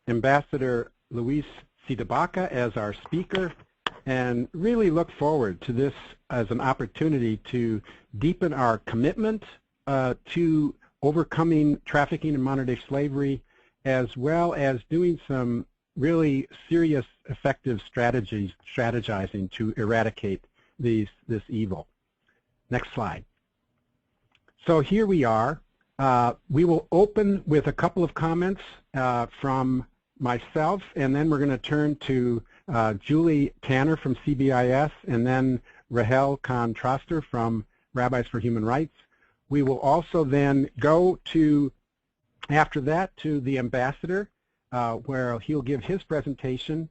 Ambassador Luisi Debaca as our speaker, and really look forward to this as an opportunity to deepen our commitment to overcoming trafficking and modern-day slavery, as well as doing some really serious, effective strategizing to eradicate this evil. Next slide. So here we are. We will open with a couple of comments from myself, and then we're going to turn to Julie Tanner from CBIS, and then Rahel Khan-Troster from Rabbis for Human Rights. We will also then go to, after that, to the ambassador, where he'll give his presentation,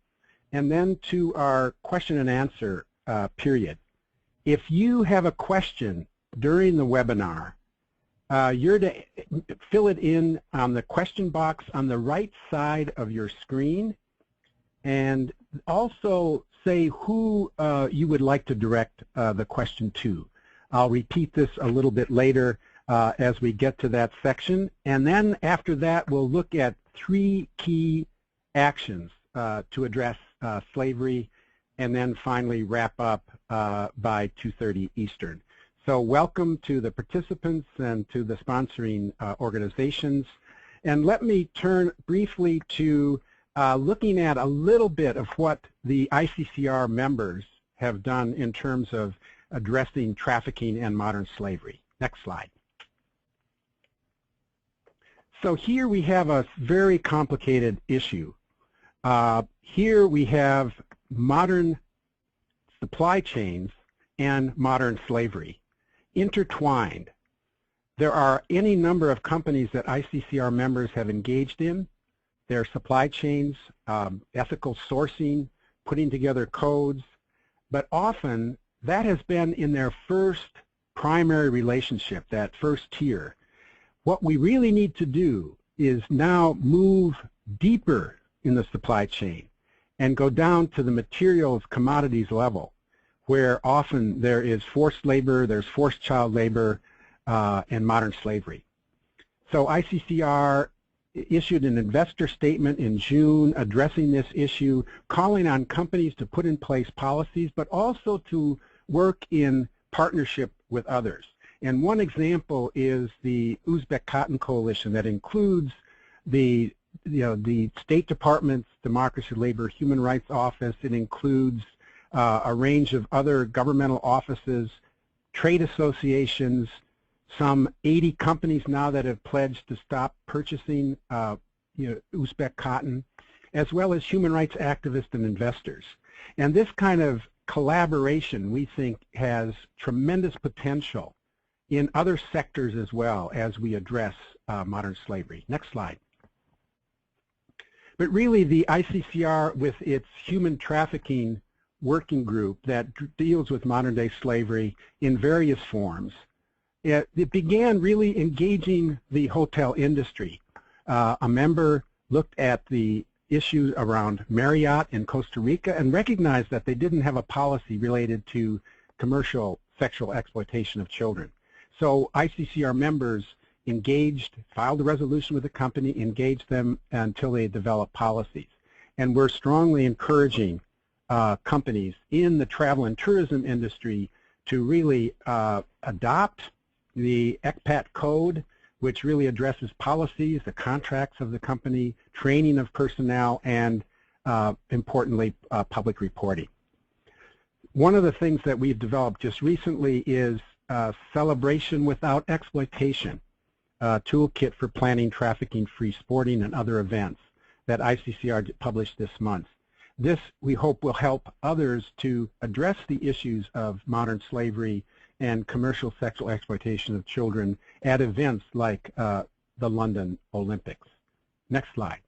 and then to our question and answer period. If you have a question during the webinar, you're to fill it in on the question box on the right side of your screen, and also say who you would like to direct the question to. I'll repeat this a little bit later as we get to that section, and then after that we'll look at 3 key actions to address slavery, and then finally wrap up by 2:30 Eastern. So welcome to the participants and to the sponsoring organizations. And let me turn briefly to looking at a little bit of what the ICCR members have done in terms of addressing trafficking and modern slavery. Next slide. So here we have a very complicated issue. Here we have modern supply chains and modern slavery intertwined. There are any number of companies that ICCR members have engaged in, their supply chains, ethical sourcing, putting together codes, but often that has been in their first primary relationship, that first tier. What we really need to do is now move deeper in the supply chain and go down to the materials commodities level, where often there is forced labor, there's forced child labor, and modern slavery. So ICCR issued an investor statement in June addressing this issue, calling on companies to put in place policies, but also to work in partnership with others. And one example is the Uzbek Cotton Coalition that includes the State Department's Democracy, Labor, Human Rights Office. It includes a range of other governmental offices, trade associations, some 80 companies now that have pledged to stop purchasing Uzbek cotton, as well as human rights activists and investors. And this kind of collaboration, we think, has tremendous potential in other sectors as well as we address modern slavery. Next slide. But really the ICCR, with its human trafficking working group that deals with modern-day slavery in various forms, it began really engaging the hotel industry. A member looked at the issues around Marriott in Costa Rica and recognized that they didn't have a policy related to commercial sexual exploitation of children. So ICCR members engaged, filed a resolution with the company, engaged them until they developed policies. And we're strongly encouraging companies in the travel and tourism industry to really adopt the ECPAT code, which really addresses policies, the contracts of the company, training of personnel, and importantly, public reporting. One of the things that we've developed just recently is Celebration Without Exploitation, a toolkit for planning trafficking-free sporting and other events that ICCR published this month. This, we hope, will help others to address the issues of modern slavery and commercial sexual exploitation of children at events like the London Olympics. Next slide.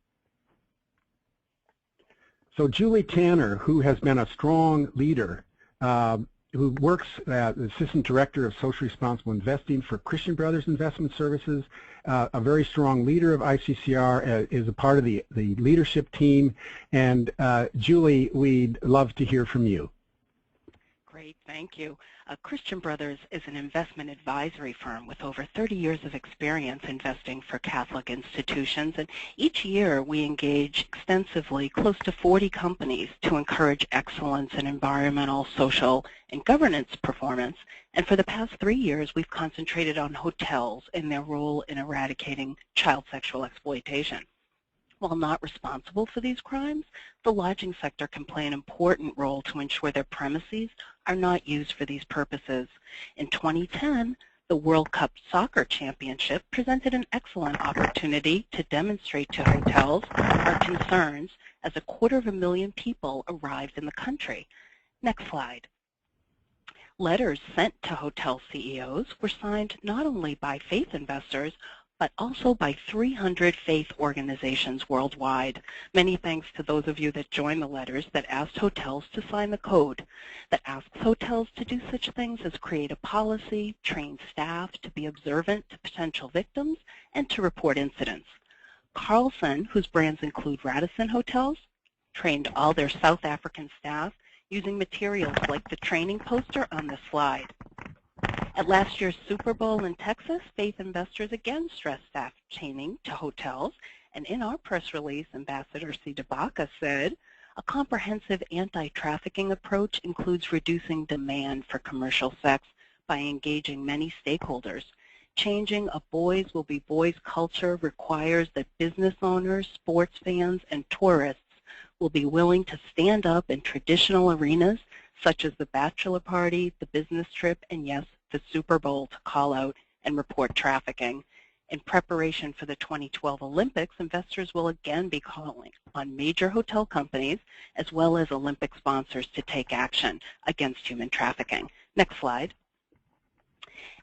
So Julie Tanner, who has been a strong leader, who works as Assistant Director of Social Responsible Investing for Christian Brothers Investment Services, a very strong leader of ICCR, is a part of the leadership team. And Julie, we'd love to hear from you. Great, thank you. Christian Brothers is an investment advisory firm with over 30 years of experience investing for Catholic institutions, and each year we engage extensively close to 40 companies to encourage excellence in environmental, social, and governance performance. And for the past 3 years, we've concentrated on hotels and their role in eradicating child sexual exploitation. While not responsible for these crimes, the lodging sector can play an important role to ensure their premises are not used for these purposes. In 2010, the World Cup Soccer Championship presented an excellent opportunity to demonstrate to hotels our concerns as 250,000 people arrived in the country. Next slide. Letters sent to hotel CEOs were signed not only by faith investors, but also by 300 faith organizations worldwide. Many thanks to those of you that joined the letters that asked hotels to sign the code, that asks hotels to do such things as create a policy, train staff to be observant to potential victims, and to report incidents. Carlson, whose brands include Radisson Hotels, trained all their South African staff using materials like the training poster on this slide. At last year's Super Bowl in Texas, faith investors again stressed staff training to hotels, and in our press release, Ambassador C. Debaca said, a comprehensive anti-trafficking approach includes reducing demand for commercial sex by engaging many stakeholders. Changing a boys will be boys culture requires that business owners, sports fans, and tourists will be willing to stand up in traditional arenas such as the bachelor party, the business trip, and yes, the Super Bowl to call out and report trafficking. In preparation for the 2012 Olympics, investors will again be calling on major hotel companies as well as Olympic sponsors to take action against human trafficking. Next slide.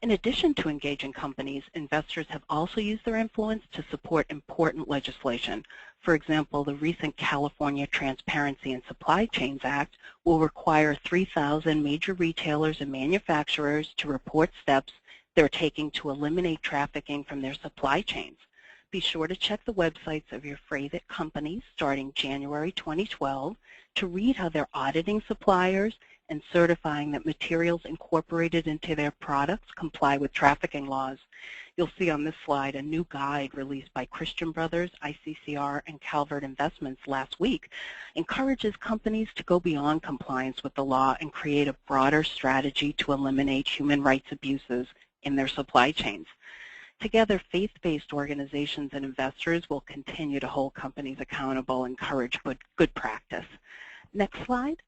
In addition to engaging companies, investors have also used their influence to support important legislation. For example, the recent California Transparency in Supply Chains Act will require 3,000 major retailers and manufacturers to report steps they're taking to eliminate trafficking from their supply chains. Be sure to check the websites of your favorite companies starting January 2012 to read how they're auditing suppliers and certifying that materials incorporated into their products comply with trafficking laws. You'll see on this slide a new guide released by Christian Brothers, ICCR, and Calvert Investments last week encourages companies to go beyond compliance with the law and create a broader strategy to eliminate human rights abuses in their supply chains. Together, faith-based organizations and investors will continue to hold companies accountable and encourage good practice. Next slide.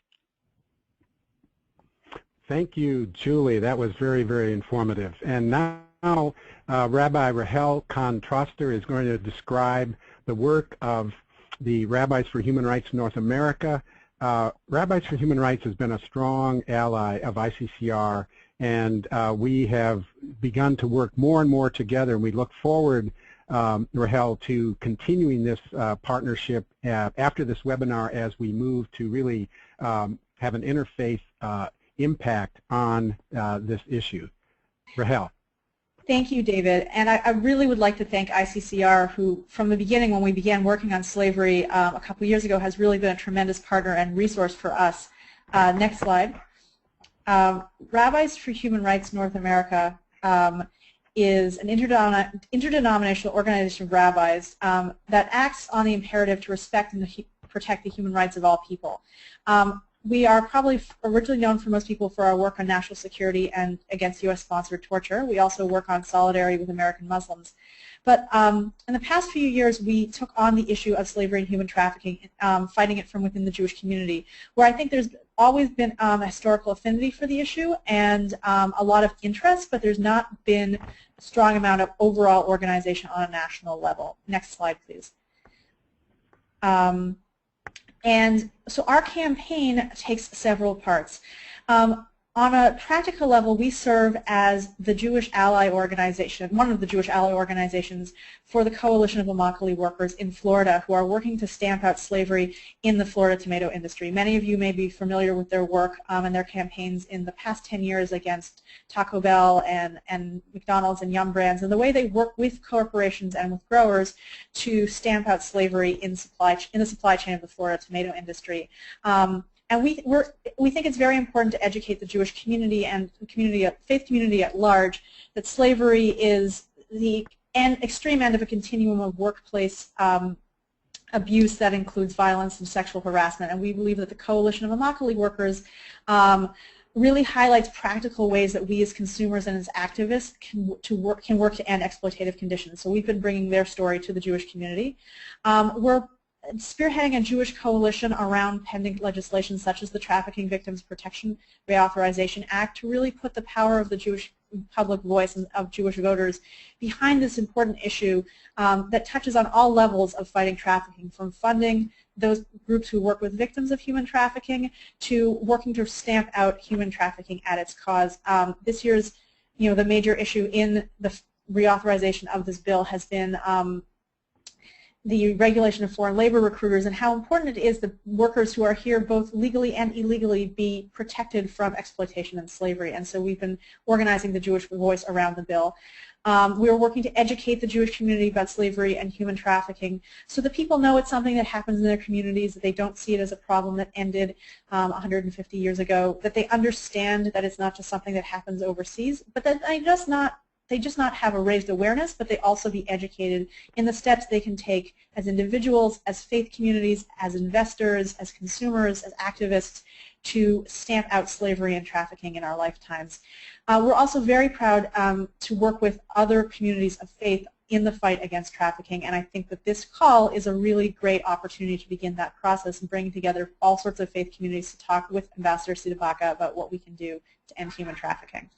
Thank you, Julie. That was very, very informative. And now Rabbi Rahel Kahn-Troster is going to describe the work of the Rabbis for Human Rights North America. Rabbis for Human Rights has been a strong ally of ICCR, and we have begun to work more and more together, and we look forward, Rahel, to continuing this partnership after this webinar as we move to really have an interfaith impact on this issue. Rahel. Thank you, David. And I really would like to thank ICCR, who from the beginning when we began working on slavery a couple years ago has really been a tremendous partner and resource for us. Next slide. Rabbis for Human Rights North America is an interdenominational organization of rabbis that acts on the imperative to respect and protect the human rights of all people. We are probably originally known for most people for our work on national security and against U.S.-sponsored torture. We also work on solidarity with American Muslims. But in the past few years, we took on the issue of slavery and human trafficking, fighting it from within the Jewish community, where I think there's always been a historical affinity for the issue and a lot of interest, but there's not been a strong amount of overall organization on a national level. Next slide, please. And so our campaign takes several parts. On a practical level, we serve as the Jewish ally organization, one of the Jewish ally organizations for the Coalition of Immokalee Workers in Florida, who are working to stamp out slavery in the Florida tomato industry. Many of you may be familiar with their work and their campaigns in the past 10 years against Taco Bell and McDonald's and Yum Brands, and the way they work with corporations and with growers to stamp out slavery in the supply chain of the Florida tomato industry. And we think it's very important to educate the Jewish community and the faith community at large that slavery is the extreme end of a continuum of workplace abuse that includes violence and sexual harassment. And we believe that the Coalition of Immokalee Workers really highlights practical ways that we as consumers and as activists can work to end exploitative conditions. So we've been bringing their story to the Jewish community. We're spearheading a Jewish coalition around pending legislation such as the Trafficking Victims Protection Reauthorization Act to really put the power of the Jewish public voice and of Jewish voters behind this important issue that touches on all levels of fighting trafficking, from funding those groups who work with victims of human trafficking to working to stamp out human trafficking at its cause. This year's, the major issue in the reauthorization of this bill has been the regulation of foreign labor recruiters and how important it is that workers who are here both legally and illegally be protected from exploitation and slavery. And so we've been organizing the Jewish voice around the bill. We're working to educate the Jewish community about slavery and human trafficking so that people know it's something that happens in their communities, that they don't see it as a problem that ended 150 years ago, that they understand that it's not just something that happens overseas, but that they just not have a raised awareness, but they also be educated in the steps they can take as individuals, as faith communities, as investors, as consumers, as activists to stamp out slavery and trafficking in our lifetimes. We're also very proud to work with other communities of faith in the fight against trafficking, and I think that this call is a really great opportunity to begin that process and bring together all sorts of faith communities to talk with Ambassador Debaca about what we can do to end human trafficking.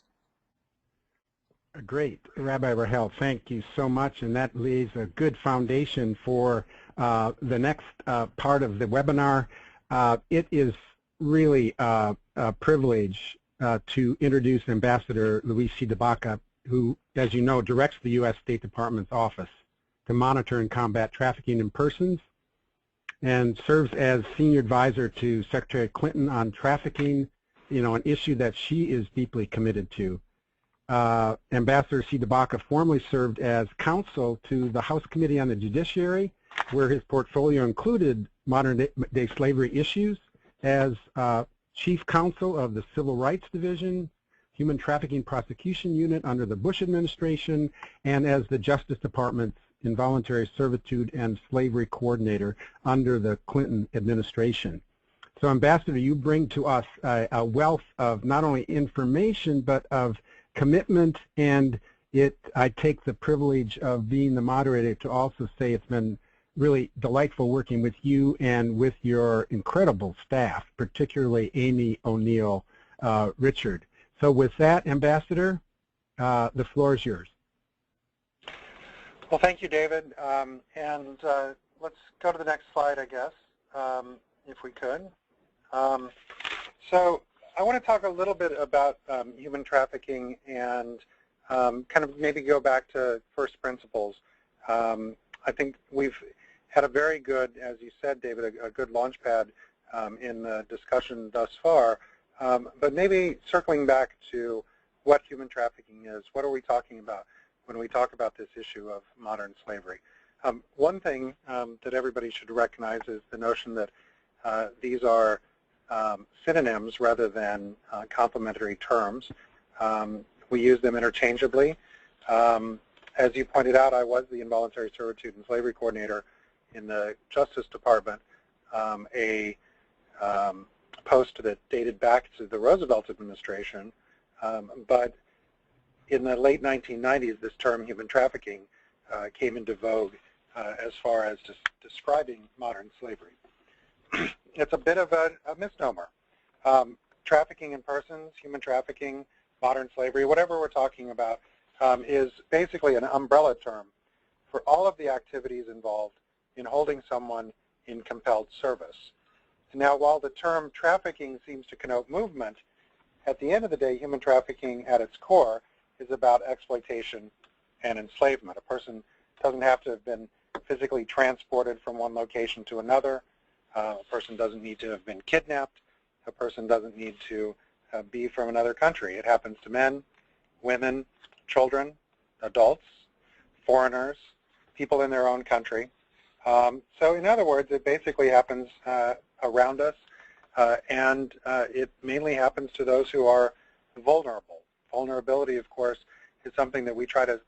Great. Rabbi Rahel, thank you so much, and that lays a good foundation for the next part of the webinar. It is really a privilege to introduce Ambassador Luisi Debaca, who, as you know, directs the U.S. State Department's Office to Monitor and Combat Trafficking in Persons and serves as Senior Advisor to Secretary Clinton on trafficking, an issue that she is deeply committed to. Ambassador Debaca formerly served as counsel to the House Committee on the Judiciary, where his portfolio included modern-day slavery issues, as chief counsel of the Civil Rights Division, Human Trafficking Prosecution Unit under the Bush administration, and as the Justice Department's Involuntary Servitude and Slavery Coordinator under the Clinton administration. So, Ambassador, you bring to us a wealth of not only information, but of commitment, and I take the privilege of being the moderator to also say it's been really delightful working with you and with your incredible staff, particularly Amy O'Neill, Richard. So with that, Ambassador, the floor is yours. Well, thank you, David. And let's go to the next slide, I guess, if we could. So I want to talk a little bit about human trafficking and kind of maybe go back to first principles. I think we've had a very good, as you said, David, a good launch pad in the discussion thus far, but maybe circling back to what human trafficking is. What are we talking about when we talk about this issue of modern slavery? One thing that everybody should recognize is the notion that these are synonyms rather than complementary terms. We use them interchangeably. As you pointed out, I was the Involuntary Servitude and Slavery Coordinator in the Justice Department, a post that dated back to the Roosevelt administration, but in the late 1990s, this term human trafficking came into vogue as far as describing modern slavery. It's a bit of a misnomer. Trafficking in persons, human trafficking, modern slavery, whatever we're talking about, is basically an umbrella term for all of the activities involved in holding someone in compelled service. Now, while the term trafficking seems to connote movement, at the end of the day, human trafficking at its core is about exploitation and enslavement. A person doesn't have to have been physically transported from one location to another. A person doesn't need to have been kidnapped. A person doesn't need to be from another country. It happens to men, women, children, adults, foreigners, people in their own country. So in other words, it basically happens around us. and it mainly happens to those who are vulnerable. Vulnerability, of course, is something that we try to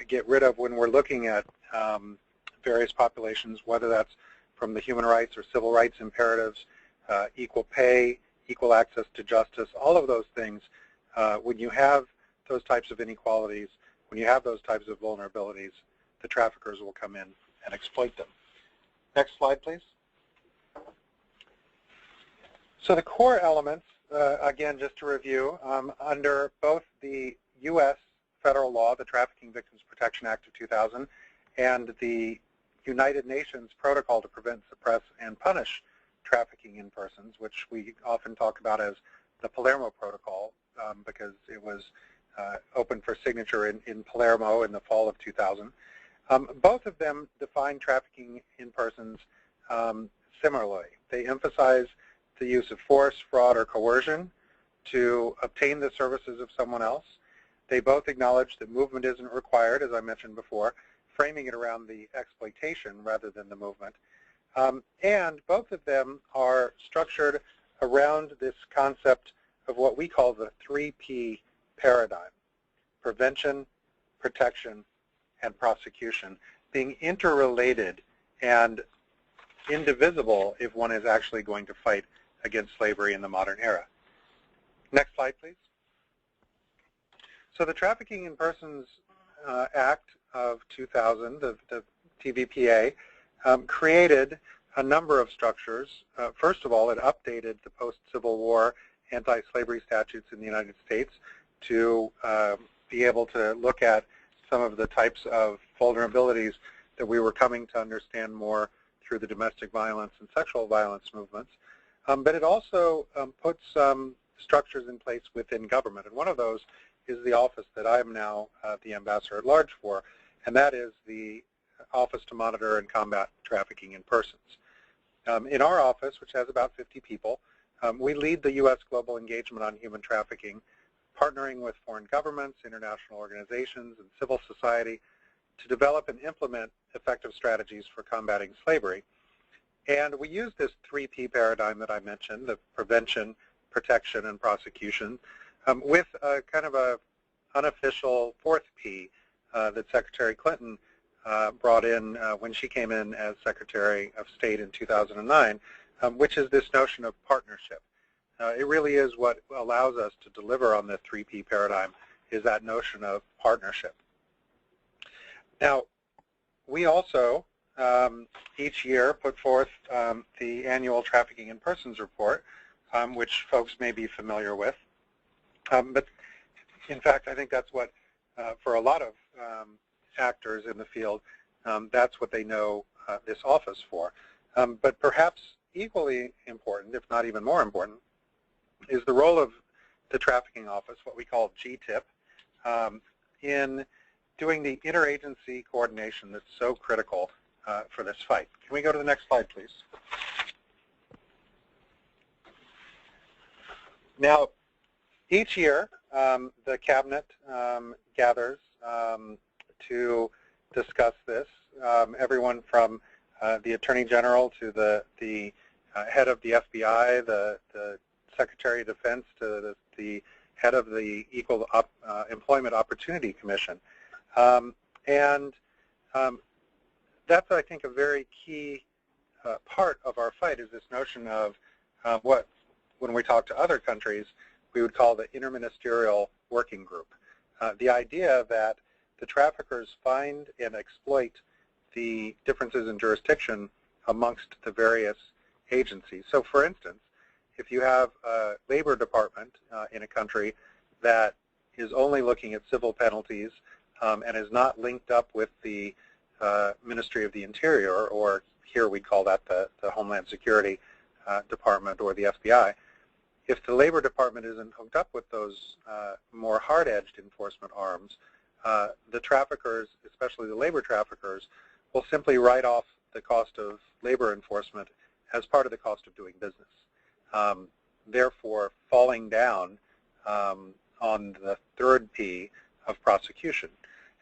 get rid of when we're looking at various populations, whether that's from the human rights or civil rights imperatives, equal pay, equal access to justice, all of those things. When you have those types of inequalities, when you have those types of vulnerabilities, the traffickers will come in and exploit them. Next slide, please. So the core elements, again, just to review, under both the U.S. federal law, the Trafficking Victims Protection Act of 2000, and the United Nations Protocol to Prevent, Suppress, and Punish Trafficking in Persons, which we often talk about as the Palermo Protocol, because it was open for signature in Palermo in the fall of 2000. Both of them define trafficking in persons similarly. They emphasize the use of force, fraud, or coercion to obtain the services of someone else. They both acknowledge that movement isn't required, as I mentioned before, framing it around the exploitation rather than the movement. And both of them are structured around this concept of what we call the 3P paradigm: prevention, protection, and prosecution, being interrelated and indivisible if one is actually going to fight against slavery in the modern era. Next slide, please. So the Trafficking in Persons Act of 2000, the TVPA, created a number of structures. First of all, it updated the post-Civil War anti-slavery statutes in the United States to be able to look at some of the types of vulnerabilities that we were coming to understand more through the domestic violence and sexual violence movements. But it also put some structures in place within government, and one of those is the office that I am now the ambassador at large for, and that is the Office to Monitor and Combat Trafficking in Persons. In our office, which has about 50 people, we lead the U.S. global engagement on human trafficking, partnering with foreign governments, international organizations, and civil society to develop and implement effective strategies for combating slavery. And we use this 3P paradigm that I mentioned, the prevention, protection, and prosecution, with a kind of a unofficial 4th P that Secretary Clinton brought in when she came in as Secretary of State in 2009, which is this notion of partnership. It really is what allows us to deliver on the 3P paradigm, is that notion of partnership. Now, we also each year put forth the annual Trafficking in Persons report, which folks may be familiar with. But in fact, I think that's what, for a lot of actors in the field, that's what they know this office for. But perhaps equally important, if not even more important, is the role of the Trafficking Office, what we call GTIP, in doing the interagency coordination that's so critical for this fight. Can we go to the next slide, please? Now, each year, the Cabinet gathers to discuss this. Everyone from the Attorney General to the head of the FBI, the Secretary of Defense, to the head of the Equal Employment Opportunity Commission. That's, I think, a very key part of our fight, is this notion of what, when we talk to other countries, we would call the interministerial working group. The idea that the traffickers find and exploit the differences in jurisdiction amongst the various agencies. So, for instance, if you have a labor department in a country that is only looking at civil penalties and is not linked up with the Ministry of the Interior, or here we call that the Homeland Security Department or the FBI, if the Labor Department isn't hooked up with those more hard-edged enforcement arms, the traffickers, especially the labor traffickers, will simply write off the cost of labor enforcement as part of the cost of doing business, therefore falling down on the 3rd P of prosecution.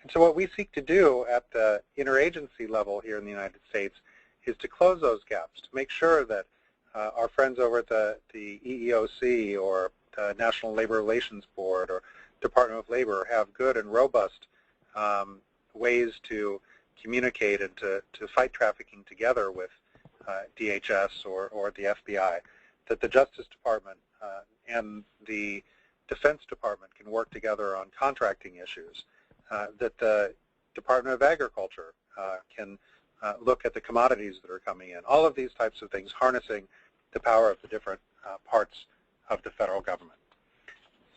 And so what we seek to do at the interagency level here in the United States is to close those gaps, to make sure that our friends over at the EEOC or National Labor Relations Board or Department of Labor have good and robust ways to communicate and to fight trafficking together with DHS or the FBI, that the Justice Department and the Defense Department can work together on contracting issues, that the Department of Agriculture can look at the commodities that are coming in. All of these types of things harnessing the power of the different parts of the federal government.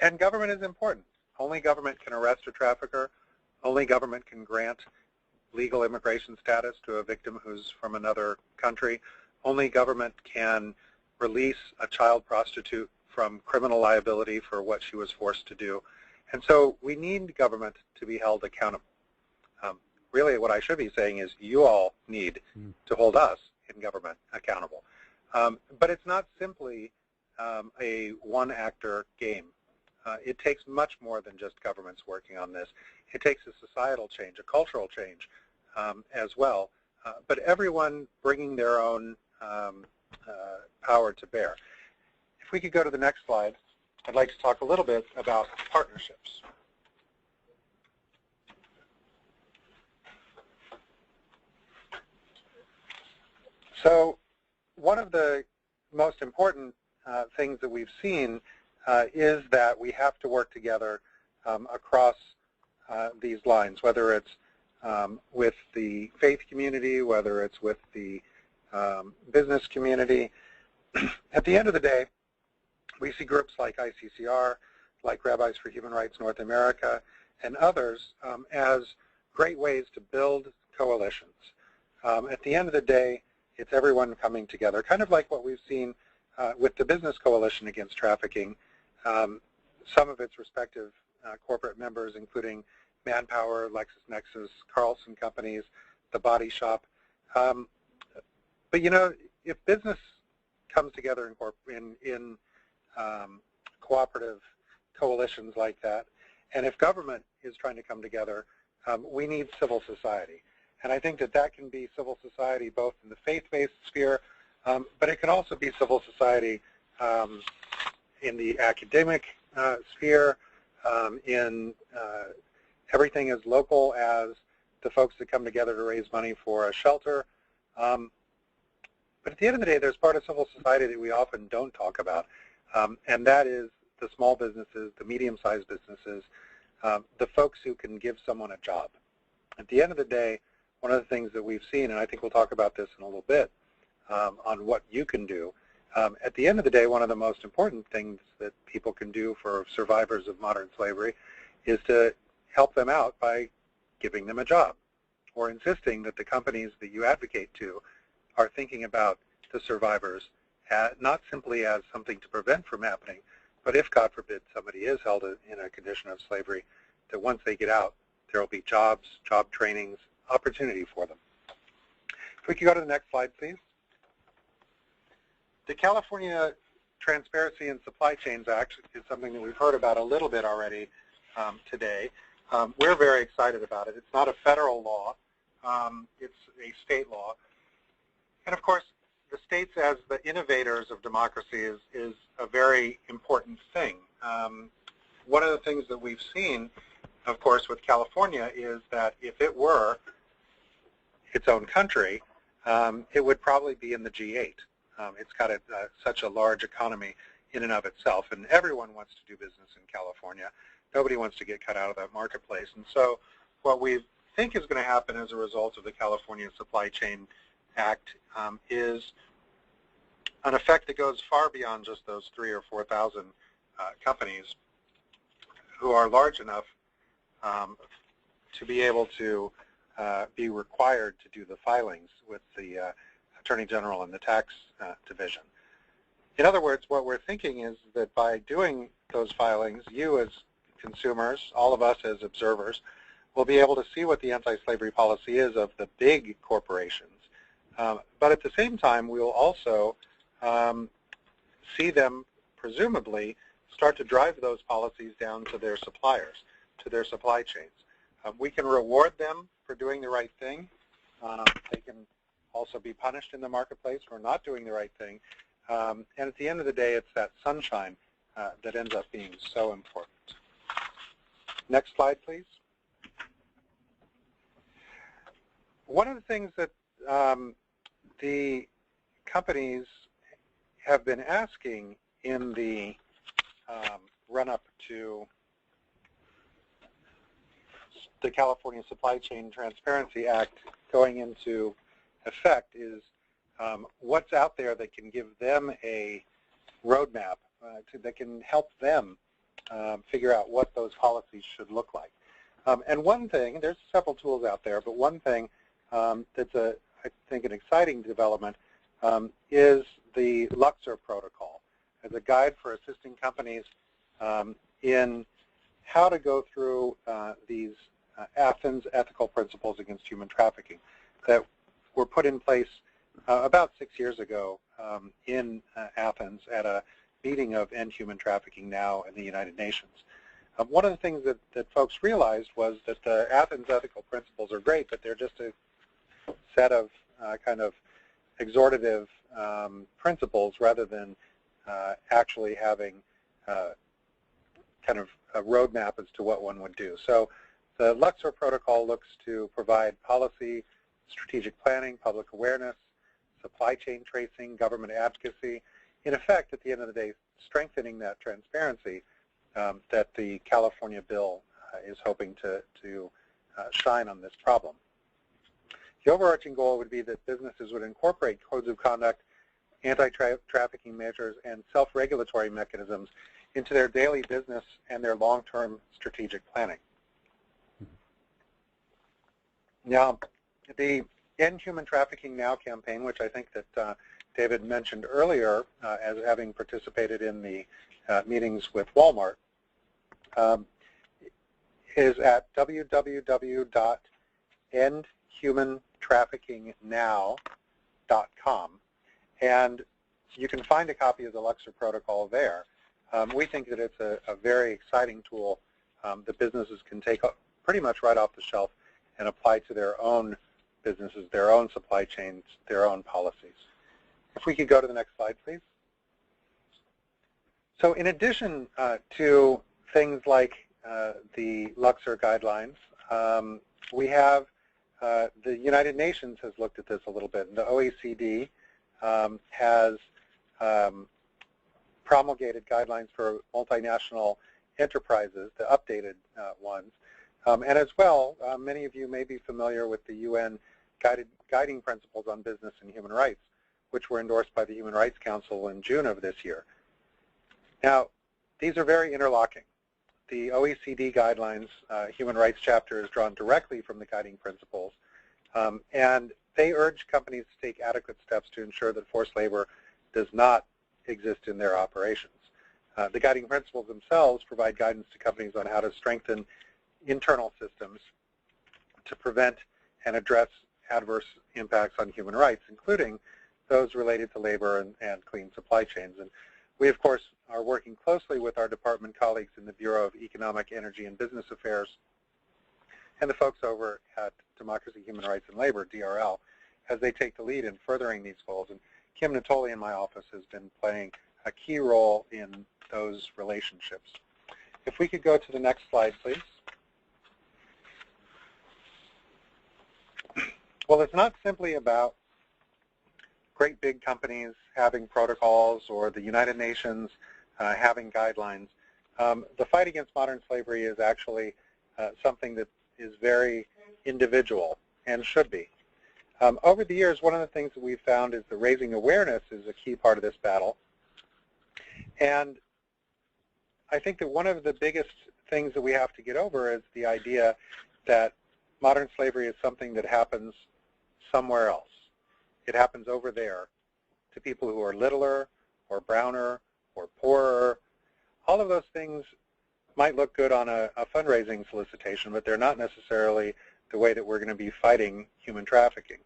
And government is important. Only government can arrest a trafficker. Only government can grant legal immigration status to a victim who's from another country. Only government can release a child prostitute from criminal liability for what she was forced to do. And so we need government to be held accountable. Really what I should be saying is you all need to hold us in government accountable. But it's not simply a one-actor game. It takes much more than just governments working on this. It takes a societal change, a cultural change as well, but everyone bringing their own power to bear. If we could go to the next slide, I'd like to talk a little bit about partnerships. So one of the most important things that we've seen is that we have to work together across these lines, whether it's with the faith community, whether it's with the business community. At the end of the day, we see groups like ICCR, like Rabbis for Human Rights North America, and others as great ways to build coalitions. At the end of the day, it's everyone coming together, kind of like what we've seen with the Business Coalition Against Trafficking. Some of its respective corporate members, including Manpower, LexisNexis, Carlson Companies, The Body Shop. But you know, if business comes together in cooperative coalitions like that, and if government is trying to come together, we need civil society. And I think that that can be civil society both in the faith-based sphere, but it can also be civil society in the academic sphere, in everything as local as the folks that come together to raise money for a shelter. But at the end of the day, there's part of civil society that we often don't talk about, and that is the small businesses, the medium-sized businesses, the folks who can give someone a job. At the end of the day, one of the things that we've seen, and I think we'll talk about this in a little bit, on what you can do, at the end of the day, one of the most important things that people can do for survivors of modern slavery is to help them out by giving them a job, or insisting that the companies that you advocate to are thinking about the survivors not simply as something to prevent from happening, but if, God forbid, somebody is held in a condition of slavery, that once they get out, there will be jobs, job trainings, opportunity for them. If we could go to the next slide, please. The California Transparency in Supply Chains Act is something that we've heard about a little bit already today. We're very excited about it. It's not a federal law. It's a state law. And of course, the states as the innovators of democracy is a very important thing. One of the things that we've seen, of course, with California is that if it were its own country, it would probably be in the G8. It's got such a large economy in and of itself, and everyone wants to do business in California. Nobody wants to get cut out of that marketplace. And so what we think is going to happen as a result of the California Supply Chain Act is an effect that goes far beyond just those 3,000 or 4,000 companies who are large enough to be able to be required to do the filings with the Attorney General and the tax division. In other words, what we're thinking is that by doing those filings, you as consumers, all of us as observers, will be able to see what the anti-slavery policy is of the big corporations. But at the same time, we will also see them, presumably, start to drive those policies down to their suppliers, to their supply chains. We can reward them for doing the right thing. They can also be punished in the marketplace for not doing the right thing. And at the end of the day, it's that sunshine that ends up being so important. Next slide, please. One of the things that the companies have been asking in the run-up to the California Supply Chain Transparency Act going into effect is what's out there that can give them a roadmap that can help them figure out what those policies should look like. And one thing, there's several tools out there, but one thing that's I think an exciting development is the Luxor Protocol as a guide for assisting companies in how to go through these Athens ethical principles against human trafficking that were put in place about 6 years ago in Athens at a meeting of End Human Trafficking Now in the United Nations. One of the things that folks realized was that the Athens ethical principles are great, but they're just a set of kind of exhortative principles rather than actually having kind of a roadmap as to what one would do. So the Luxor Protocol looks to provide policy, strategic planning, public awareness, supply chain tracing, government advocacy, in effect, at the end of the day, strengthening that transparency that the California bill is hoping to shine on this problem. The overarching goal would be that businesses would incorporate codes of conduct, anti-trafficking measures, and self-regulatory mechanisms into their daily business and their long-term strategic planning. Now, the End Human Trafficking Now campaign, which I think that David mentioned earlier as having participated in the meetings with Walmart, is at www.endhumantraffickingnow.com, and you can find a copy of the Luxor Protocol there. We think that it's a very exciting tool that businesses can take pretty much right off the shelf and apply to their own businesses, their own supply chains, their own policies. If we could go to the next slide, please. So in addition to things like the Luxor guidelines, we have the United Nations has looked at this a little bit. And the OECD has promulgated guidelines for multinational enterprises, the updated ones. And as well, many of you may be familiar with the UN guiding principles on business and human rights, which were endorsed by the Human Rights Council in June of this year. Now, these are very interlocking. The OECD guidelines, Human Rights Chapter, is drawn directly from the guiding principles, and they urge companies to take adequate steps to ensure that forced labor does not exist in their operations. The guiding principles themselves provide guidance to companies on how to strengthen internal systems to prevent and address adverse impacts on human rights, including those related to labor and clean supply chains. And we, of course, are working closely with our department colleagues in the Bureau of Economic, Energy, and Business Affairs and the folks over at Democracy, Human Rights, and Labor, DRL, as they take the lead in furthering these goals. And Kim Natoli in my office has been playing a key role in those relationships. If we could go to the next slide, please. Well, it's not simply about great big companies having protocols or the United Nations having guidelines. The fight against modern slavery is actually something that is very individual and should be. Over the years, one of the things that we've found is that raising awareness is a key part of this battle. And I think that one of the biggest things that we have to get over is the idea that modern slavery is something that happens somewhere else. It happens over there to people who are littler or browner or poorer. All of those things might look good on a fundraising solicitation, but they're not necessarily the way that we're going to be fighting human trafficking.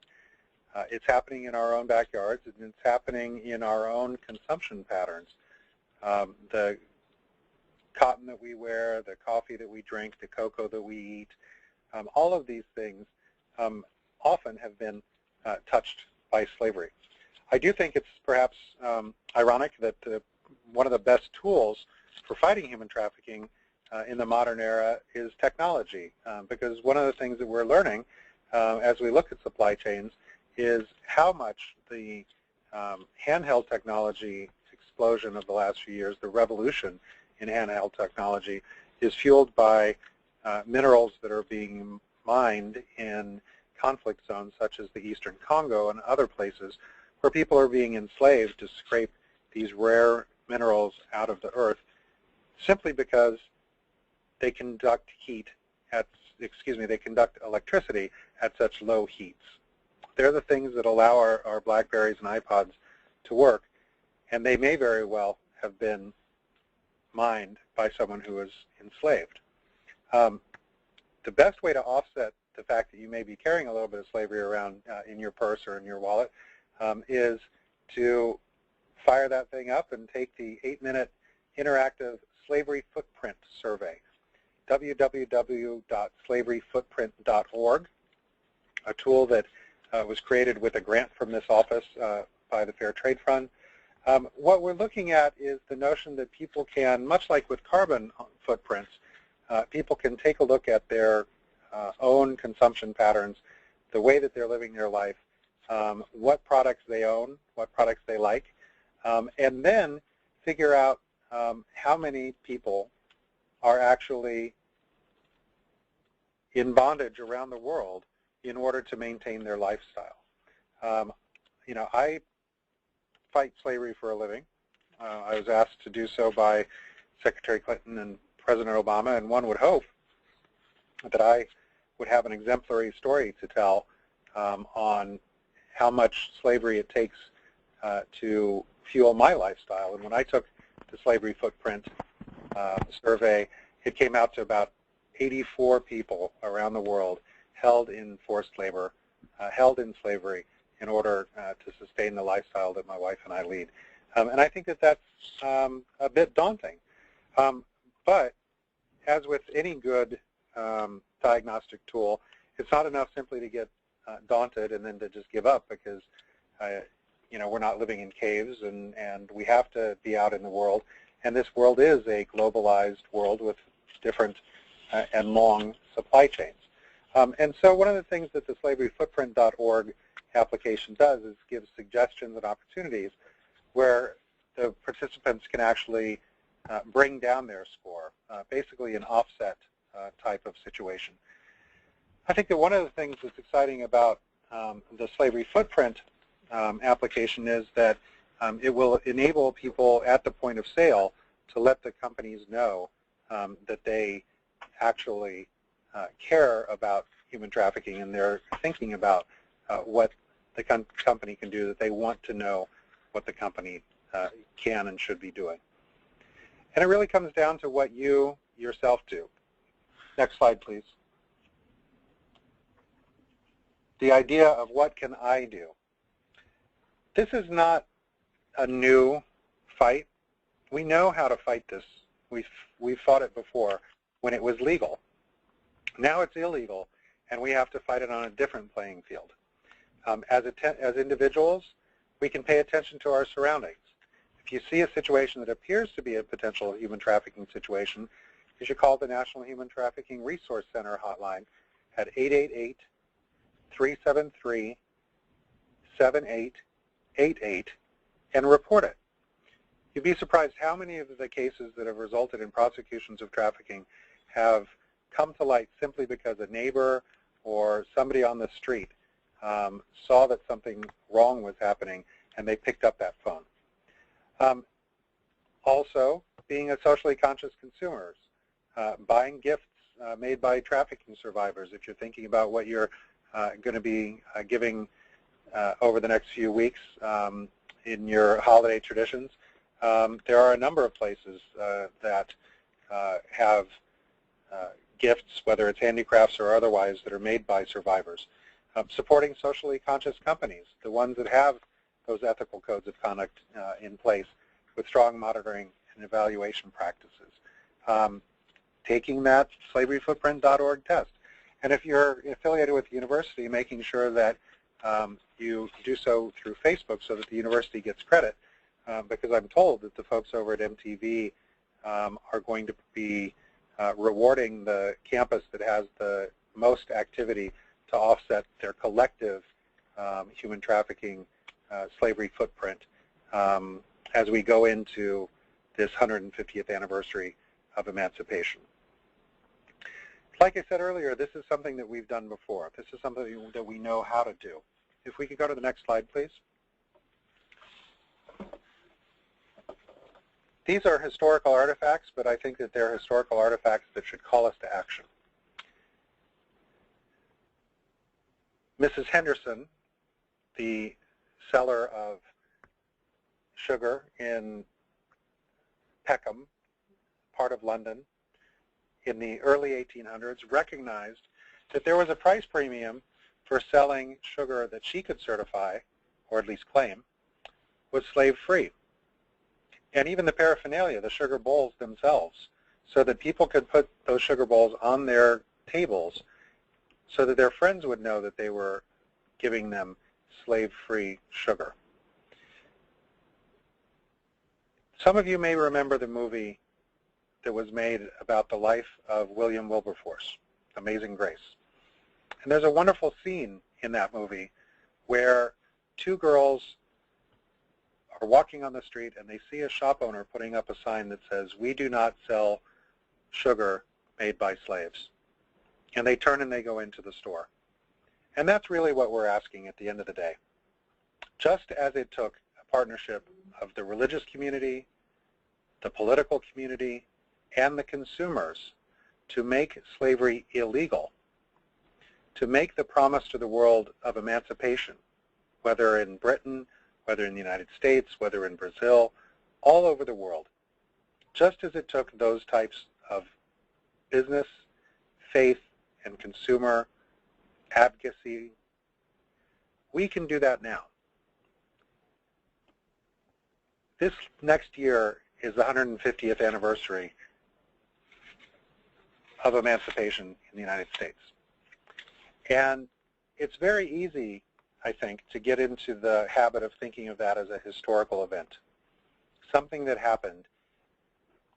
It's happening in our own backyards, and it's happening in our own consumption patterns. The cotton that we wear, the coffee that we drink, the cocoa that we eat, all of these things often have been touched by slavery. I do think it's perhaps ironic that one of the best tools for fighting human trafficking in the modern era is technology, because one of the things that we're learning as we look at supply chains is how much the handheld technology explosion of the last few years, the revolution in handheld technology, is fueled by minerals that are being mined in conflict zones such as the Eastern Congo and other places where people are being enslaved to scrape these rare minerals out of the earth simply because they conduct they conduct electricity at such low heats. They're the things that allow our BlackBerries and iPods to work, and they may very well have been mined by someone who was enslaved. The best way to offset the fact that you may be carrying a little bit of slavery around in your purse or in your wallet is to fire that thing up and take the 8-minute interactive Slavery Footprint survey, www.slaveryfootprint.org, a tool that was created with a grant from this office by the Fair Trade Fund. What we're looking at is the notion that people can, much like with carbon footprints, people can take a look at their own consumption patterns, the way that they're living their life, what products they own, what products they like, and then figure out how many people are actually in bondage around the world in order to maintain their lifestyle. You know, I fight slavery for a living. I was asked to do so by Secretary Clinton and President Obama, and one would hope that I would have an exemplary story to tell on how much slavery it takes to fuel my lifestyle. And when I took the Slavery Footprint survey, it came out to about 84 people around the world held in forced labor, held in slavery in order to sustain the lifestyle that my wife and I lead. And I think that that's a bit daunting. But as with any good diagnostic tool, it's not enough simply to get daunted and then to just give up, because you know, we're not living in caves, and we have to be out in the world. And this world is a globalized world with different and long supply chains. And so one of the things that the slaveryfootprint.org application does is give suggestions and opportunities where the participants can actually bring down their score, basically an offset type of situation. I think that one of the things that's exciting about the Slavery Footprint application is that it will enable people at the point of sale to let the companies know that they actually care about human trafficking, and they're thinking about what the company can do, that they want to know what the company can and should be doing. And it really comes down to what you yourself do. Next slide, please. The idea of what can I do? This is not a new fight. We know how to fight this. We've fought it before when it was legal. Now it's illegal, and we have to fight it on a different playing field. As individuals, we can pay attention to our surroundings. If you see a situation that appears to be a potential human trafficking situation, you should call the National Human Trafficking Resource Center hotline at 888-373-7888 and report it. You'd be surprised how many of the cases that have resulted in prosecutions of trafficking have come to light simply because a neighbor or somebody on the street saw that something wrong was happening and they picked up that phone. Also, being a socially conscious consumers, buying gifts made by trafficking survivors. If you're thinking about what you're going to be giving over the next few weeks in your holiday traditions, there are a number of places that have gifts, whether it's handicrafts or otherwise, that are made by survivors. Supporting socially conscious companies, the ones that have those ethical codes of conduct in place with strong monitoring and evaluation practices. Taking that slaveryfootprint.org test. And if you're affiliated with the university, making sure that you do so through Facebook so that the university gets credit, because I'm told that the folks over at MTV are going to be rewarding the campus that has the most activity to offset their collective human trafficking slavery footprint as we go into this 150th anniversary of emancipation. Like I said earlier, this is something that we've done before. This is something that we know how to do. If we could go to the next slide, please. These are historical artifacts, but I think that they're historical artifacts that should call us to action. Mrs. Henderson, the seller of sugar in Peckham, part of London, in the early 1800s, recognized that there was a price premium for selling sugar that she could certify, or at least claim, was slave-free. And even the paraphernalia, the sugar bowls themselves, so that people could put those sugar bowls on their tables so that their friends would know that they were giving them slave-free sugar. Some of you may remember the movie that was made about the life of William Wilberforce, Amazing Grace. And there's a wonderful scene in that movie where two girls are walking on the street and they see a shop owner putting up a sign that says, "We do not sell sugar made by slaves." And they turn and they go into the store. And that's really what we're asking at the end of the day. Just as it took a partnership of the religious community, the political community, and the consumers to make slavery illegal, to make the promise to the world of emancipation, whether in Britain, whether in the United States, whether in Brazil, all over the world, just as it took those types of business, faith, and consumer advocacy, we can do that now. This next year is the 150th anniversary of emancipation in the United States. And it's very easy, I think, to get into the habit of thinking of that as a historical event, something that happened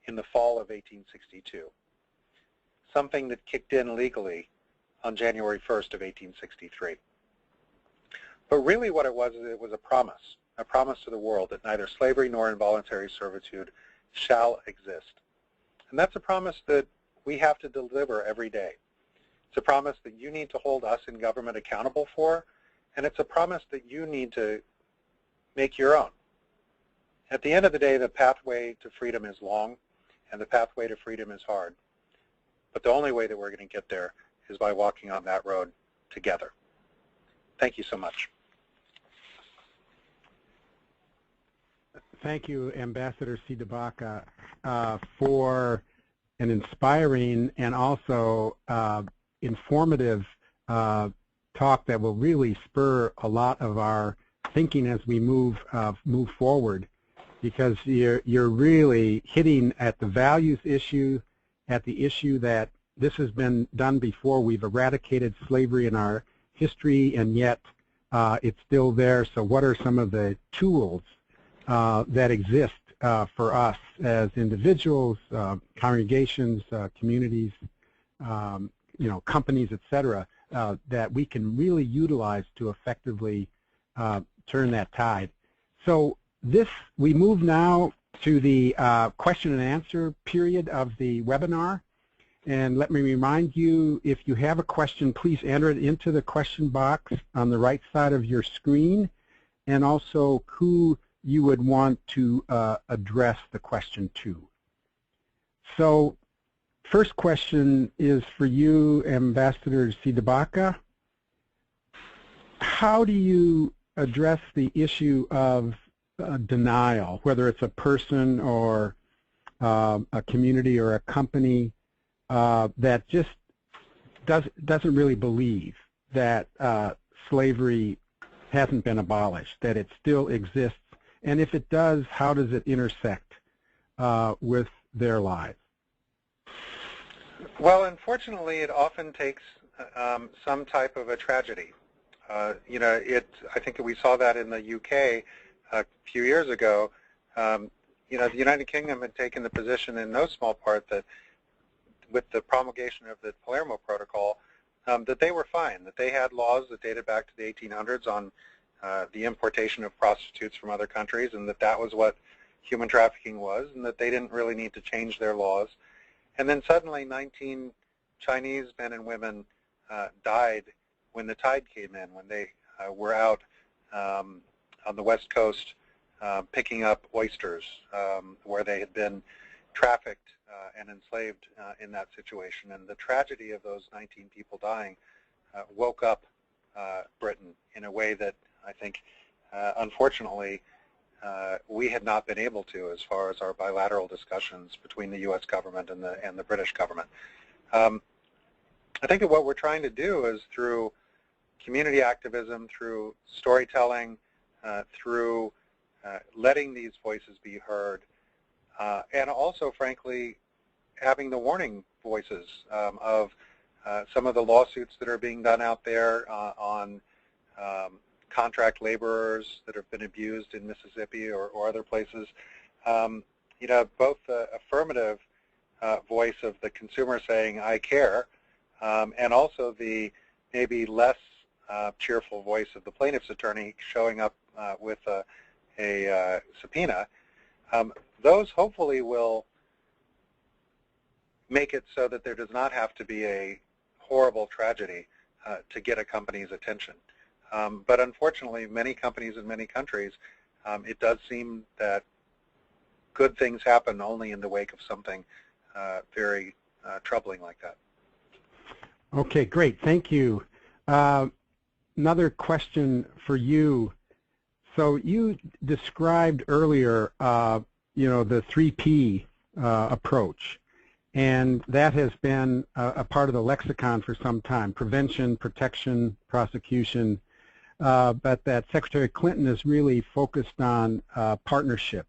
in the fall of 1862, something that kicked in legally on January 1st of 1863. But really what it was a promise to the world that neither slavery nor involuntary servitude shall exist. And that's a promise that we have to deliver every day. It's a promise that you need to hold us in government accountable for, and it's a promise that you need to make your own. At the end of the day, the pathway to freedom is long, and the pathway to freedom is hard. But the only way that we're going to get there is by walking on that road together. Thank you so much. Thank you, Ambassador C. Debaca, for an inspiring and also informative talk that will really spur a lot of our thinking as we move forward, because you're really hitting at the values issue, at the issue that this has been done before. We've eradicated slavery in our history, and yet it's still there. So what are some of the tools that exist for us as individuals, congregations, communities, companies, etc., that we can really utilize to effectively turn that tide. So we move now to the question and answer period of the webinar. And let me remind you, if you have a question, please enter it into the question box on the right side of your screen, and also who you would want to address the question to. So first question is for you, Ambassador C. Debaca. How do you address the issue of denial, whether it's a person or a community or a company that just doesn't really believe that slavery hasn't been abolished, that it still exists? And if it does, how does it intersect with their lives? Well, unfortunately, it often takes some type of a tragedy You know, I think that we saw that in the UK a few years ago. You know, the United Kingdom had taken the position in no small part that with the promulgation of the Palermo Protocol, that they were fine, that they had laws that dated back to the 1800s on the importation of prostitutes from other countries, and that was what human trafficking was, and that they didn't really need to change their laws. And then suddenly 19 Chinese men and women died when the tide came in, when they were out on the West Coast picking up oysters, where they had been trafficked and enslaved in that situation. And the tragedy of those 19 people dying woke up Britain in a way that I think, unfortunately, we had not been able to as far as our bilateral discussions between the U.S. government and the British government. I think that what we're trying to do is through community activism, through storytelling, through letting these voices be heard, and also, frankly, having the warning voices of some of the lawsuits that are being done out there on contract laborers that have been abused in Mississippi or other places. You know, both the affirmative voice of the consumer saying, I care, and also the maybe less cheerful voice of the plaintiff's attorney showing up with a subpoena. Those hopefully will make it so that there does not have to be a horrible tragedy to get a company's attention. But unfortunately, many companies in many countries, it does seem that good things happen only in the wake of something very troubling like that. Okay, great. Thank you. Another question for you. So you described earlier, you know, the 3P approach, and that has been a part of the lexicon for some time: prevention, protection, prosecution. But that Secretary Clinton is really focused on partnership.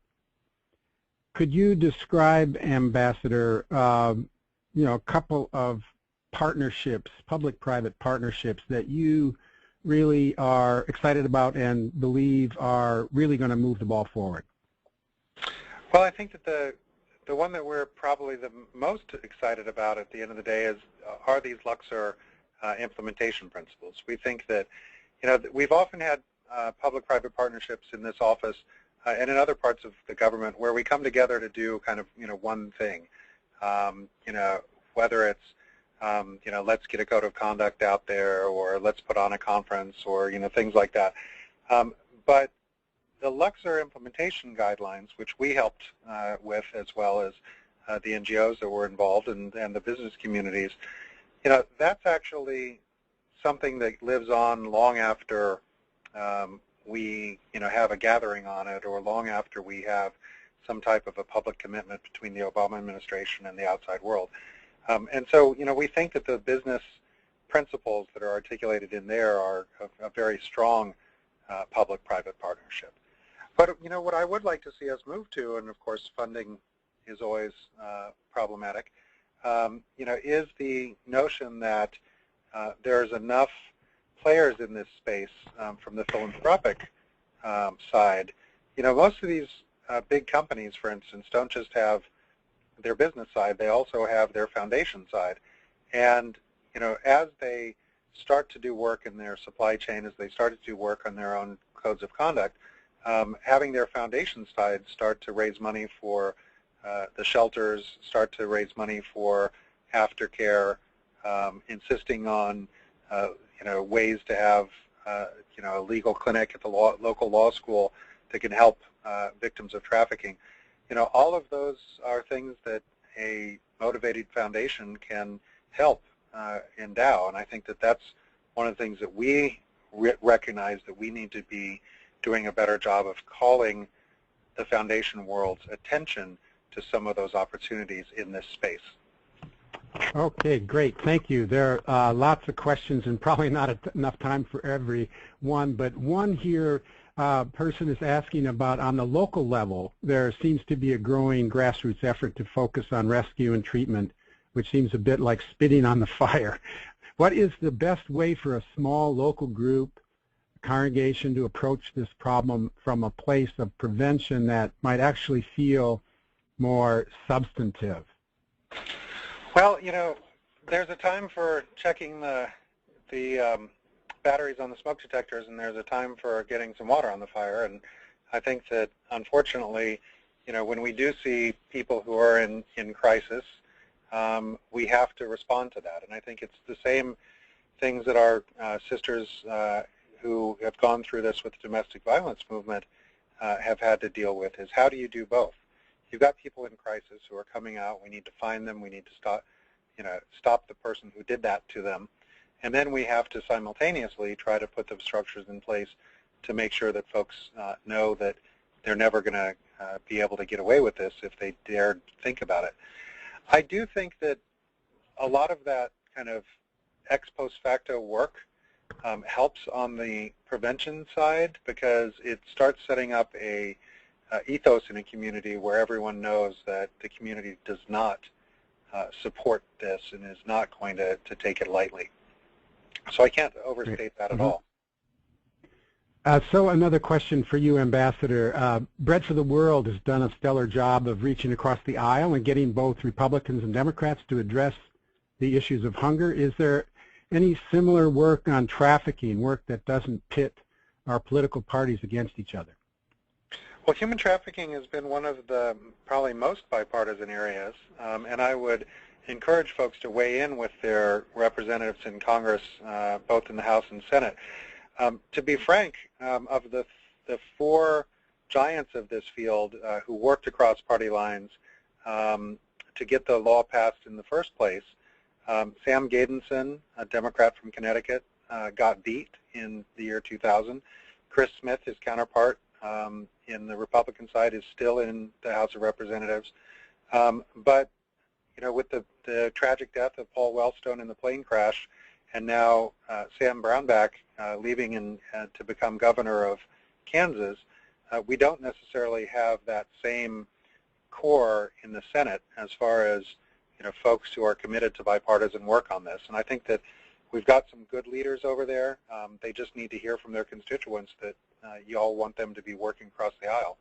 Could you describe, Ambassador, you know, a couple of partnerships, public-private partnerships that you really are excited about and believe are really going to move the ball forward? Well, I think that the one that we're probably the most excited about at the end of the day are these Luxor implementation principles. We think that, you know, we've often had public-private partnerships in this office and in other parts of the government where we come together to do kind of, you know, one thing. You know, whether it's, you know, let's get a code of conduct out there, or let's put on a conference, or, you know, things like that. But the Luxor implementation guidelines, which we helped with, as well as the NGOs that were involved and the business communities, you know, that's actually something that lives on long after we, you know, have a gathering on it, or long after we have some type of a public commitment between the Obama administration and the outside world. And so, you know, we think that the business principles that are articulated in there are a very strong public-private partnership. But, you know, what I would like to see us move to, and of course funding is always problematic, you know, is the notion that there's enough players in this space from the philanthropic side. You know, most of these big companies, for instance, don't just have their business side, they also have their foundation side. And, you know, as they start to do work in their supply chain, as they start to do work on their own codes of conduct, having their foundation side start to raise money for the shelters, start to raise money for aftercare, insisting on you know, ways to have you know, a legal clinic at the local law school that can help victims of trafficking. You know, all of those are things that a motivated foundation can help endow, and I think that that's one of the things that we recognize that we need to be doing a better job of calling the foundation world's attention to some of those opportunities in this space. Okay, great. Thank you. There are lots of questions and probably not enough time for every one, but one here person is asking about, on the local level, there seems to be a growing grassroots effort to focus on rescue and treatment, which seems a bit like spitting on the fire. What is the best way for a small local group congregation to approach this problem from a place of prevention that might actually feel more substantive? Well, there's a time for checking the batteries on the smoke detectors, and there's a time for getting some water on the fire. And I think that, unfortunately, when we do see people who are in crisis, we have to respond to that. And I think it's the same things that our sisters who have gone through this with the domestic violence movement have had to deal with, is how do you do both? You've got people in crisis who are coming out. We need to find them. We need to stop the person who did that to them. And then we have to simultaneously try to put the structures in place to make sure that folks know that they're never going to be able to get away with this if they dare think about it. I do think that a lot of that kind of ex post facto work helps on the prevention side, because it starts setting up a ethos in a community where everyone knows that the community does not support this and is not going to take it lightly. So I can't overstate that at all. So another question for you, Ambassador. Bread for the World has done a stellar job of reaching across the aisle and getting both Republicans and Democrats to address the issues of hunger. Is there any similar work on trafficking, work that doesn't pit our political parties against each other? Well, human trafficking has been one of the probably most bipartisan areas, and I would encourage folks to weigh in with their representatives in Congress, both in the House and Senate. To be frank, of the four giants of this field who worked across party lines to get the law passed in the first place, Sam Gadenson, a Democrat from Connecticut, got beat in the year 2000. Chris Smith, his counterpart in the Republican side, is still in the House of Representatives. But with the tragic death of Paul Wellstone in the plane crash, and now Sam Brownback leaving to become governor of Kansas, we don't necessarily have that same core in the Senate as far as folks who are committed to bipartisan work on this. And I think that we've got some good leaders over there. They just need to hear from their constituents that you all want them to be working across the aisle.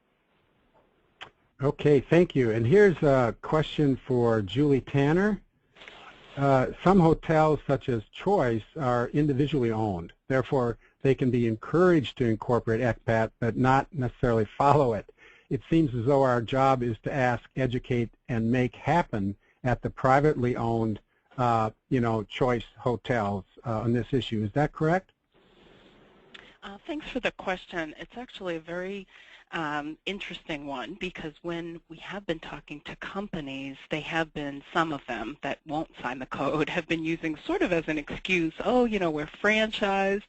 Okay, thank you. And here's a question for Julie Tanner. Some hotels, such as Choice, are individually owned. Therefore, they can be encouraged to incorporate ECPAT, but not necessarily follow it. It seems as though our job is to ask, educate, and make happen at the privately owned, Choice hotels on this issue. Is that correct? Thanks for the question. It's actually a very interesting one, because when we have been talking to companies, they have been, some of them that won't sign the code, have been using sort of as an excuse, oh, we're franchised.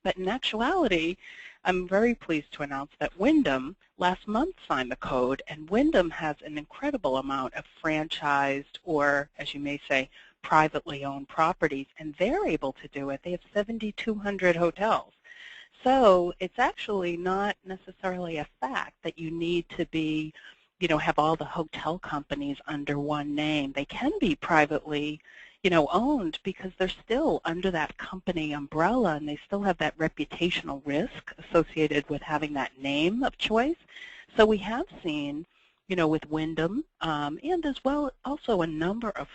But in actuality, I'm very pleased to announce that Wyndham last month signed the code, and Wyndham has an incredible amount of franchised, or as you may say, privately owned properties, and they're able to do it. They have 7,200 hotels. So it's actually not necessarily a fact that you need to be, have all the hotel companies under one name. They can be privately, owned, because they're still under that company umbrella, and they still have that reputational risk associated with having that name of choice. So we have seen, with Wyndham, and as well also a number of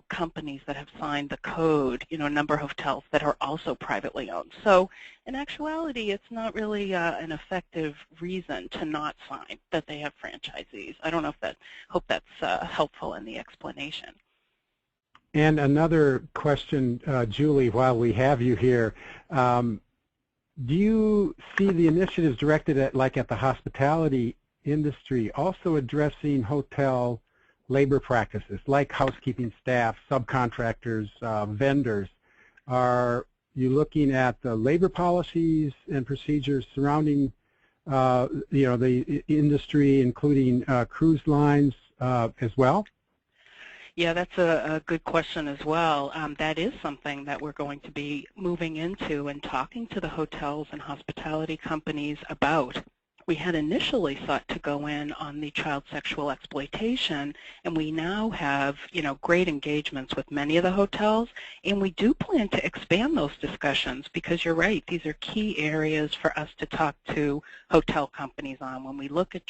companies that have signed the code, a number of hotels that are also privately owned. So in actuality, it's not really an effective reason to not sign that they have franchisees. I don't know if hope that's helpful in the explanation. And another question, Julie, while we have you here, do you see the initiatives directed at the hospitality industry also addressing hotel labor practices, like housekeeping staff, subcontractors, vendors? Are you looking at the labor policies and procedures surrounding, the industry, including cruise lines as well? Yeah, that's a good question as well. That is something that we're going to be moving into and talking to the hotels and hospitality companies about. We had initially thought to go in on the child sexual exploitation, and we now have, great engagements with many of the hotels, and we do plan to expand those discussions because you're right, these are key areas for us to talk to hotel companies on. When we look at,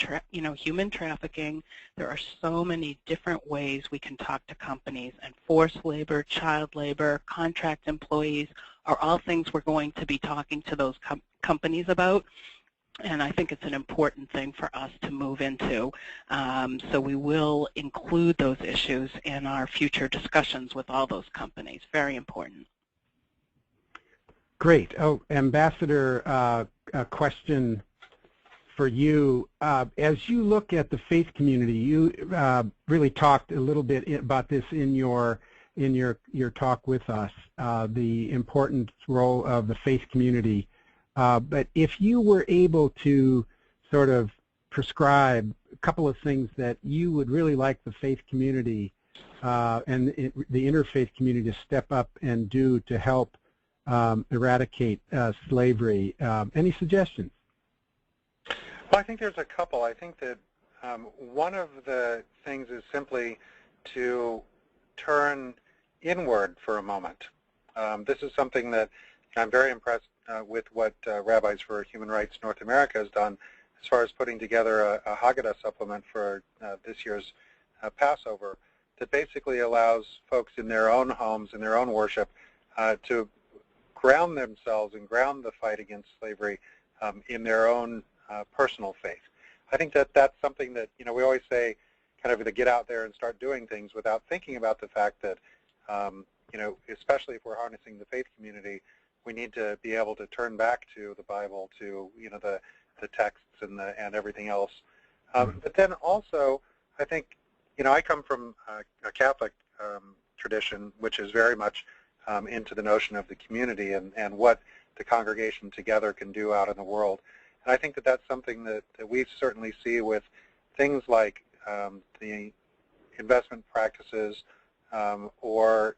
human trafficking, there are so many different ways we can talk to companies, and forced labor, child labor, contract employees are all things we're going to be talking to those companies about. And I think it's an important thing for us to move into. So we will include those issues in our future discussions with all those companies. Very important. Great. Oh, Ambassador, a question for you. As you look at the faith community, you really talked a little bit about this in your talk with us, the important role of the faith community. But if you were able to sort of prescribe a couple of things that you would really like the faith community and the interfaith community to step up and do to help eradicate slavery, any suggestions? Well, I think there's a couple. I think that one of the things is simply to turn inward for a moment. This is something that I'm very impressed with what Rabbis for Human Rights North America has done as far as putting together a Haggadah supplement for this year's Passover that basically allows folks in their own homes, in their own worship, to ground themselves and ground the fight against slavery in their own personal faith. I think that that's something that, we always say kind of to get out there and start doing things without thinking about the fact that, especially if we're harnessing the faith community, we need to be able to turn back to the Bible, to the texts and everything else. But then also, I think I come from a Catholic tradition, which is very much into the notion of the community and what the congregation together can do out in the world. And I think that that's something that we certainly see with things like the investment practices, or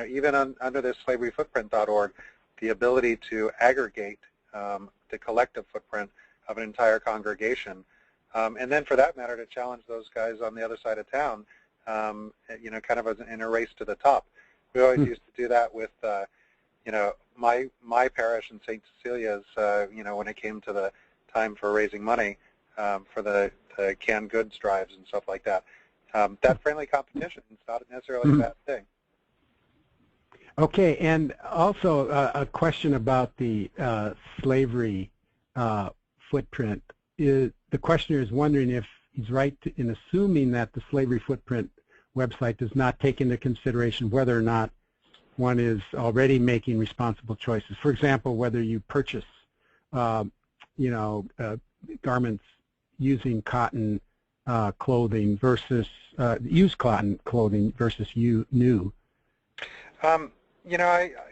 even under this slaveryfootprint.org. The ability to aggregate the collective footprint of an entire congregation, and then for that matter to challenge those guys on the other side of town, kind of in a race to the top. We always used to do that with, my parish in St. Cecilia's, when it came to the time for raising money for the canned goods drives and stuff like that. That friendly competition is not necessarily a bad thing. Okay, and also a question about the slavery footprint. The questioner is wondering if he's right in assuming that the Slavery Footprint website does not take into consideration whether or not one is already making responsible choices. For example, whether you purchase, garments using cotton clothing versus used cotton clothing versus new.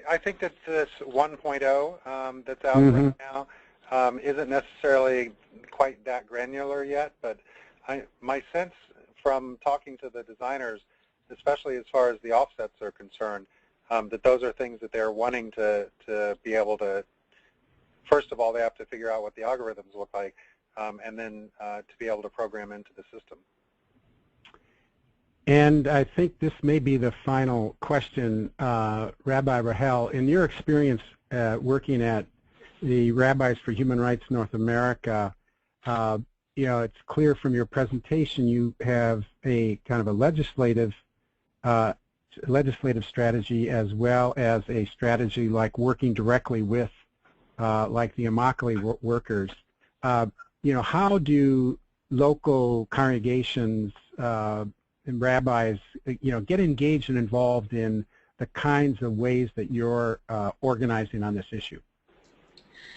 I think that this 1.0 that's out right now isn't necessarily quite that granular yet, but my sense from talking to the designers, especially as far as the offsets are concerned, that those are things that they're wanting to be able to, first of all, they have to figure out what the algorithms look like, and then to be able to program into the system. And I think this may be the final question, Rabbi Rahel. In your experience working at the Rabbis for Human Rights North America, it's clear from your presentation you have a kind of a legislative strategy as well as a strategy like working directly with like the Immokalee workers. How do local congregations and rabbis, get engaged and involved in the kinds of ways that you're organizing on this issue?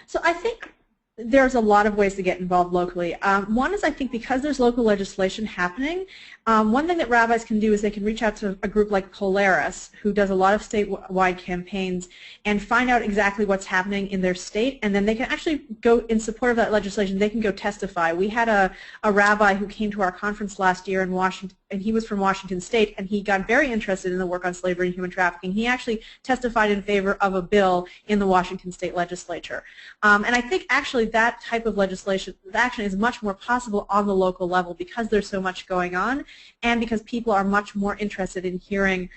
So I think there's a lot of ways to get involved locally. One is, I think, because there's local legislation happening, one thing that rabbis can do is they can reach out to a group like Polaris, who does a lot of statewide campaigns, and find out exactly what's happening in their state, and then they can actually go in support of that legislation. They can go testify. We had a rabbi who came to our conference last year in Washington, and he was from Washington State, and he got very interested in the work on slavery and human trafficking. He actually testified in favor of a bill in the Washington State legislature. And I think actually that type of legislation action is much more possible on the local level because there's so much going on and because people are much more interested in hearing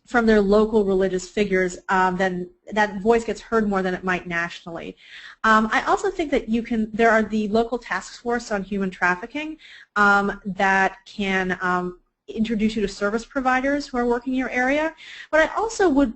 from their local religious figures, then that voice gets heard more than it might nationally. I also think that there are the local task force on human trafficking that can introduce you to service providers who are working in your area. But I also would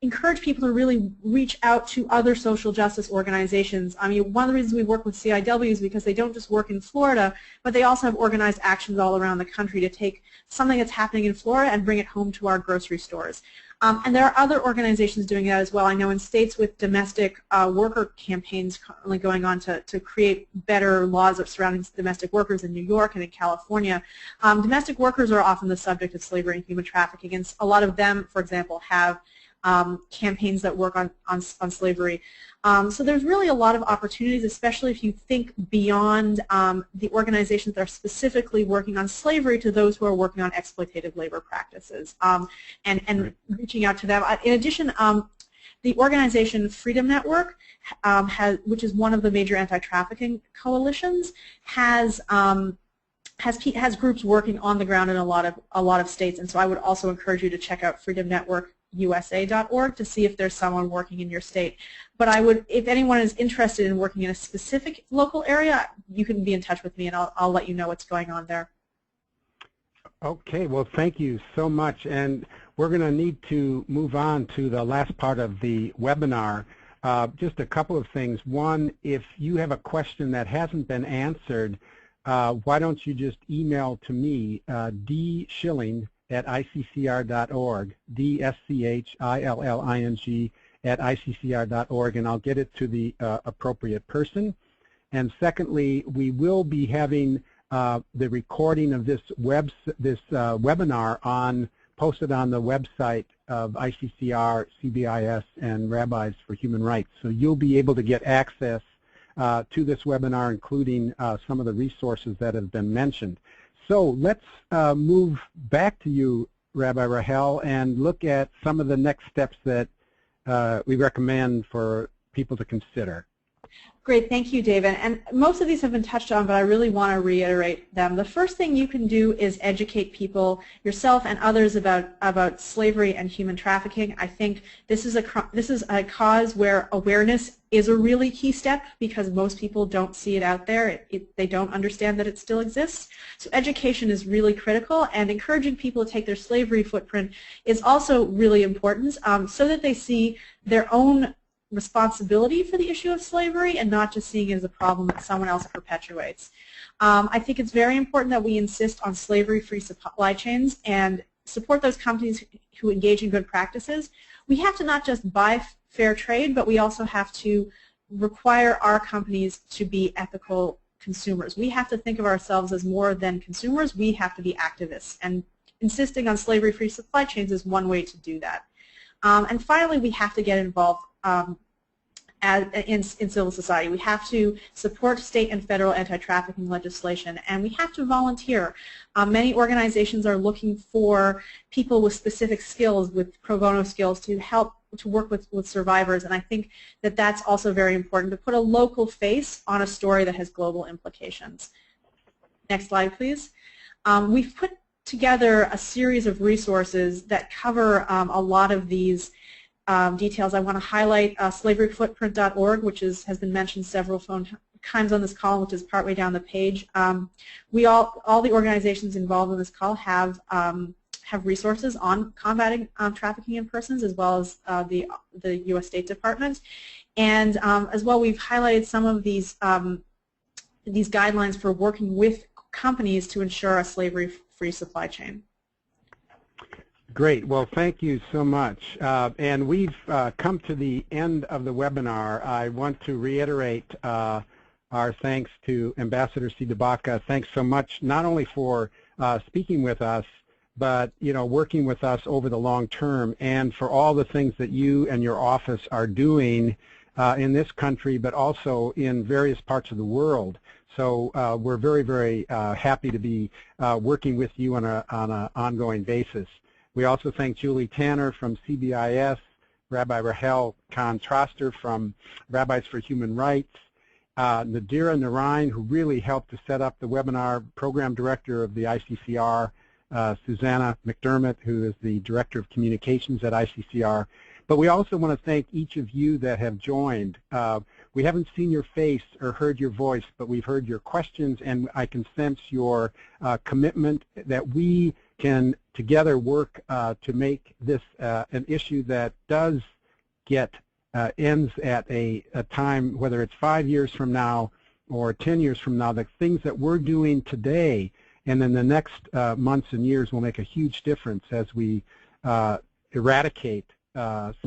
encourage people to really reach out to other social justice organizations. I mean, one of the reasons we work with CIW is because they don't just work in Florida, but they also have organized actions all around the country to take something that's happening in Florida and bring it home to our grocery stores. And there are other organizations doing that as well. I know in states with domestic worker campaigns currently going on to create better laws surrounding domestic workers in New York and in California. Domestic workers are often the subject of slavery and human trafficking, and a lot of them, for example, have campaigns that work on slavery. So there's really a lot of opportunities, especially if you think beyond the organizations that are specifically working on slavery to those who are working on exploitative labor practices, and reaching out to them. In addition, the organization Freedom Network, which is one of the major anti-trafficking coalitions, has groups working on the ground in a lot of states, and so I would also encourage you to check out freedomnetworkusa.org to see if there's someone working in your state. But I would, if anyone is interested in working in a specific local area, you can be in touch with me and I'll let you know what's going on there. Okay, well, thank you so much, and we're going to need to move on to the last part of the webinar. Just a couple of things. One, if you have a question that hasn't been answered, why don't you just email to me, dschilling@iccr.org, dschilling@iccr.org, and I'll get it to the appropriate person. And secondly, we will be having the recording of this webinar posted on the website of ICCR, CBIS, and Rabbis for Human Rights. So you'll be able to get access to this webinar, including some of the resources that have been mentioned. So let's move back to you, Rabbi Rahel, and look at some of the next steps that we recommend for people to consider. Great, thank you, David. And most of these have been touched on, but I really want to reiterate them. The first thing you can do is educate people, yourself and others, about slavery and human trafficking. I think this is a cause where awareness is a really key step because most people don't see it out there. They don't understand that it still exists. So education is really critical, and encouraging people to take their slavery footprint is also really important so that they see their own responsibility for the issue of slavery and not just seeing it as a problem that someone else perpetuates. I think it's very important that we insist on slavery-free supply chains and support those companies who engage in good practices. We have to not just buy fair trade, but we also have to require our companies to be ethical consumers. We have to think of ourselves as more than consumers. We have to be activists, and insisting on slavery-free supply chains is one way to do that. And finally, we have to get involved in civil society. We have to support state and federal anti-trafficking legislation, and we have to volunteer. Many organizations are looking for people with specific skills, with pro bono skills, to help to work with survivors, and I think that that's also very important, to put a local face on a story that has global implications. Next slide, please. We've put together a series of resources that cover a lot of these details. I want to highlight Slaveryfootprint.org, which has been mentioned several times on this call, which is partway down the page. All the organizations involved in this call have resources on combating trafficking in persons, as well as the U.S. State Department. And as well, we've highlighted some of these guidelines for working with companies to ensure a slavery-free supply chain. Great. Well, thank you so much. And we've come to the end of the webinar. I want to reiterate our thanks to Ambassador C. Debaca. Thanks so much, not only for speaking with us, but working with us over the long term, and for all the things that you and your office are doing in this country, but also in various parts of the world. So we're very, very happy to be working with you on an ongoing basis. We also thank Julie Tanner from CBIS, Rabbi Rahel Kahn-Troster from Rabbis for Human Rights, Nadira Narain, who really helped to set up the webinar, program director of the ICCR, Susanna McDermott, who is the director of communications at ICCR. But we also want to thank each of you that have joined. We haven't seen your face or heard your voice, but we've heard your questions, and I can sense your commitment that we can together work to make this an issue that does get ends at a time, whether it's 5 years from now or 10 years from now. The things that we're doing today and then the next months and years will make a huge difference as we eradicate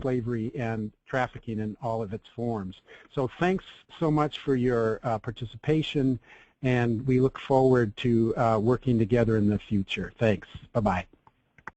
slavery and trafficking in all of its forms. So thanks so much for your participation, and we look forward to working together in the future. Thanks. Bye-bye.